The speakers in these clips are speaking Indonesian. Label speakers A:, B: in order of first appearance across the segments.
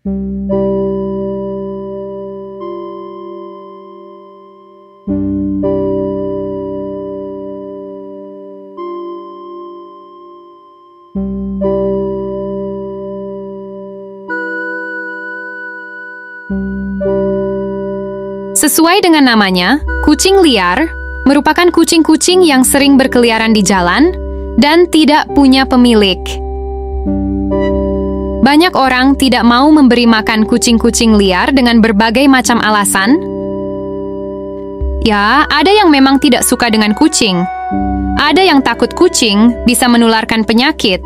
A: Sesuai dengan namanya, kucing liar merupakan kucing-kucing yang sering berkeliaran di jalan dan tidak punya pemilik. Banyak orang tidak mau memberi makan kucing-kucing liar dengan berbagai macam alasan. Ya, ada yang memang tidak suka dengan kucing. Ada yang takut kucing bisa menularkan penyakit.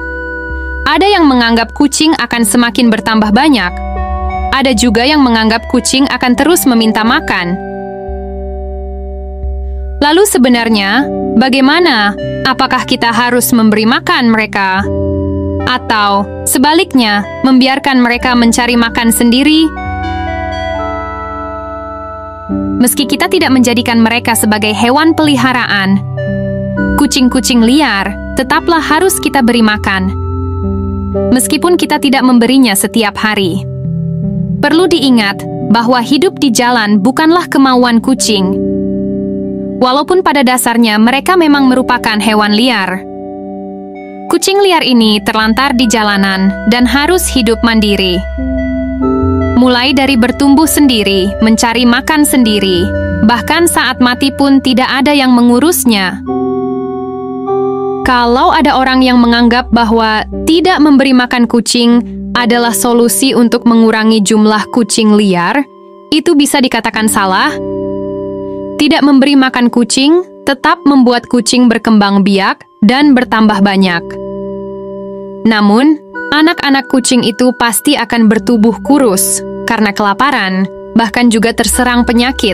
A: Ada yang menganggap kucing akan semakin bertambah banyak. Ada juga yang menganggap kucing akan terus meminta makan. Lalu sebenarnya, bagaimana? Apakah kita harus memberi makan mereka? Atau sebaliknya, membiarkan mereka mencari makan sendiri? Meski kita tidak menjadikan mereka sebagai hewan peliharaan, kucing-kucing liar tetaplah harus kita beri makan. Meskipun kita tidak memberinya setiap hari. Perlu diingat bahwa hidup di jalan bukanlah kemauan kucing. Walaupun pada dasarnya mereka memang merupakan hewan liar. Kucing liar ini terlantar di jalanan dan harus hidup mandiri. Mulai dari bertumbuh sendiri, mencari makan sendiri, bahkan saat mati pun tidak ada yang mengurusnya. Kalau ada orang yang menganggap bahwa tidak memberi makan kucing adalah solusi untuk mengurangi jumlah kucing liar, itu bisa dikatakan salah. Tidak memberi makan kucing tetap membuat kucing berkembang biak dan bertambah banyak. Namun, anak-anak kucing itu pasti akan bertubuh kurus karena kelaparan, bahkan juga terserang penyakit.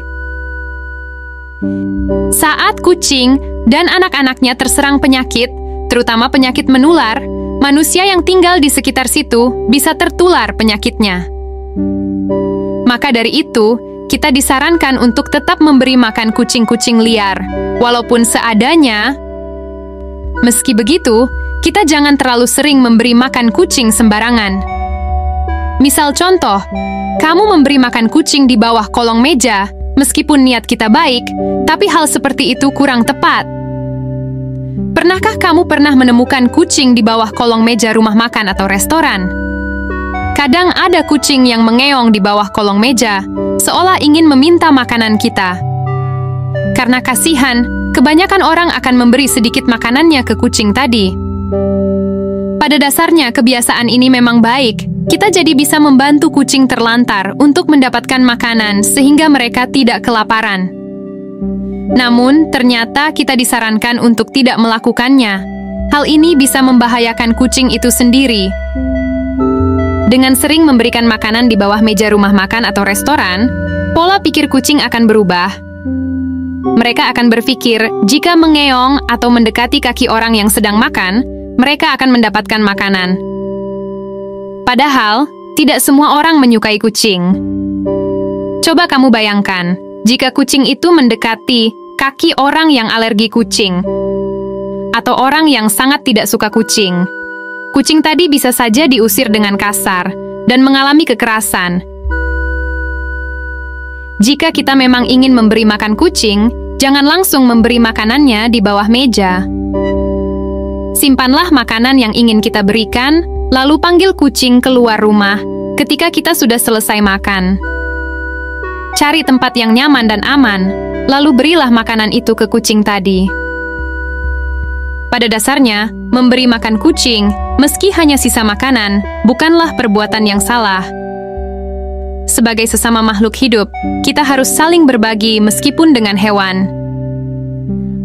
A: Saat kucing dan anak-anaknya terserang penyakit, terutama penyakit menular, manusia yang tinggal di sekitar situ bisa tertular penyakitnya. Maka dari itu, kita disarankan untuk tetap memberi makan kucing-kucing liar, walaupun seadanya. Meski begitu, kita jangan terlalu sering memberi makan kucing sembarangan. Misal contoh, kamu memberi makan kucing di bawah kolong meja, meskipun niat kita baik, tapi hal seperti itu kurang tepat. Pernahkah kamu pernah menemukan kucing di bawah kolong meja rumah makan atau restoran? Kadang ada kucing yang mengeong di bawah kolong meja, seolah ingin meminta makanan kita. Karena kasihan, kebanyakan orang akan memberi sedikit makanannya ke kucing tadi. Pada dasarnya, kebiasaan ini memang baik. Kita jadi bisa membantu kucing terlantar untuk mendapatkan makanan sehingga mereka tidak kelaparan. Namun, ternyata kita disarankan untuk tidak melakukannya. Hal ini bisa membahayakan kucing itu sendiri. Dengan sering memberikan makanan di bawah meja rumah makan atau restoran, pola pikir kucing akan berubah. Mereka akan berpikir, jika mengeong atau mendekati kaki orang yang sedang makan, mereka akan mendapatkan makanan. Padahal, tidak semua orang menyukai kucing. Coba kamu bayangkan, jika kucing itu mendekati kaki orang yang alergi kucing, atau orang yang sangat tidak suka kucing. Kucing tadi bisa saja diusir dengan kasar dan mengalami kekerasan. Jika kita memang ingin memberi makan kucing, jangan langsung memberi makanannya di bawah meja. Simpanlah makanan yang ingin kita berikan, lalu panggil kucing keluar rumah ketika kita sudah selesai makan. Cari tempat yang nyaman dan aman, lalu berilah makanan itu ke kucing tadi. Pada dasarnya, memberi makan kucing, meski hanya sisa makanan, bukanlah perbuatan yang salah. Sebagai sesama makhluk hidup, kita harus saling berbagi meskipun dengan hewan.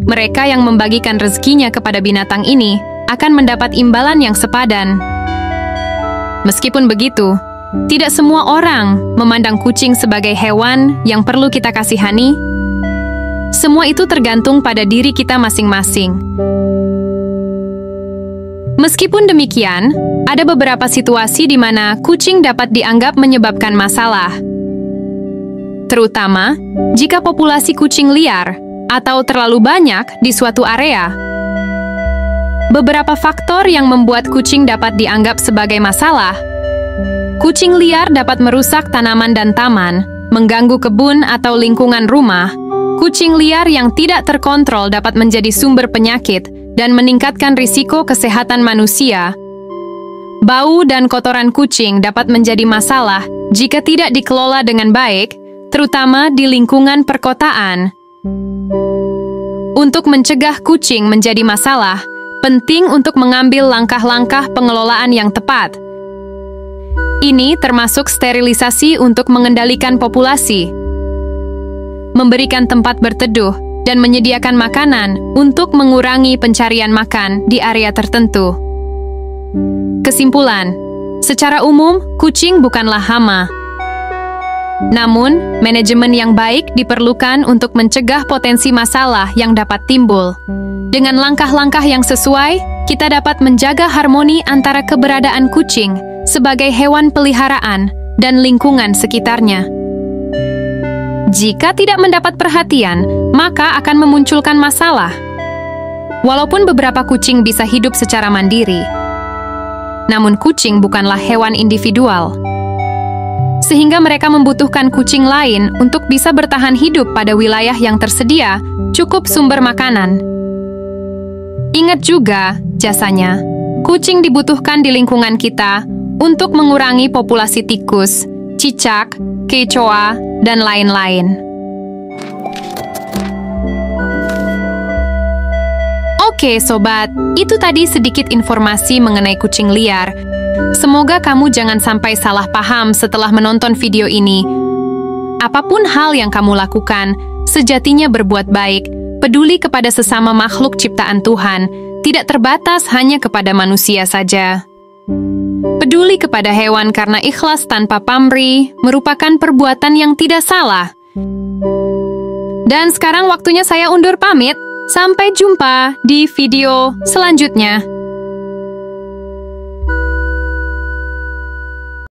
A: Mereka yang membagikan rezekinya kepada binatang ini akan mendapat imbalan yang sepadan. Meskipun begitu, tidak semua orang memandang kucing sebagai hewan yang perlu kita kasihani. Semua itu tergantung pada diri kita masing-masing. Meskipun demikian, ada beberapa situasi di mana kucing dapat dianggap menyebabkan masalah. Terutama jika populasi kucing liar atau terlalu banyak di suatu area. Beberapa faktor yang membuat kucing dapat dianggap sebagai masalah. Kucing liar dapat merusak tanaman dan taman, mengganggu kebun atau lingkungan rumah. Kucing liar yang tidak terkontrol dapat menjadi sumber penyakit dan meningkatkan risiko kesehatan manusia. Bau dan kotoran kucing dapat menjadi masalah jika tidak dikelola dengan baik, terutama di lingkungan perkotaan. Untuk mencegah kucing menjadi masalah, penting untuk mengambil langkah-langkah pengelolaan yang tepat. Ini termasuk sterilisasi untuk mengendalikan populasi, memberikan tempat berteduh, dan menyediakan makanan untuk mengurangi pencarian makan di area tertentu. Kesimpulan, secara umum, kucing bukanlah hama. Namun, manajemen yang baik diperlukan untuk mencegah potensi masalah yang dapat timbul. Dengan langkah-langkah yang sesuai, kita dapat menjaga harmoni antara keberadaan kucing sebagai hewan peliharaan dan lingkungan sekitarnya. Jika tidak mendapat perhatian, maka akan memunculkan masalah. Walaupun beberapa kucing bisa hidup secara mandiri, namun kucing bukanlah hewan individual, sehingga mereka membutuhkan kucing lain untuk bisa bertahan hidup pada wilayah yang tersedia cukup sumber makanan. Ingat juga, jasanya, kucing dibutuhkan di lingkungan kita untuk mengurangi populasi tikus, cicak, kecoa, dan lain-lain. Oke sobat, itu tadi sedikit informasi mengenai kucing liar. Semoga kamu jangan sampai salah paham setelah menonton video ini. Apapun hal yang kamu lakukan, sejatinya berbuat baik, peduli kepada sesama makhluk ciptaan Tuhan, tidak terbatas hanya kepada manusia saja. Peduli kepada hewan karena ikhlas tanpa pamrih merupakan perbuatan yang tidak salah. Dan sekarang waktunya saya undur pamit. Sampai jumpa di video selanjutnya.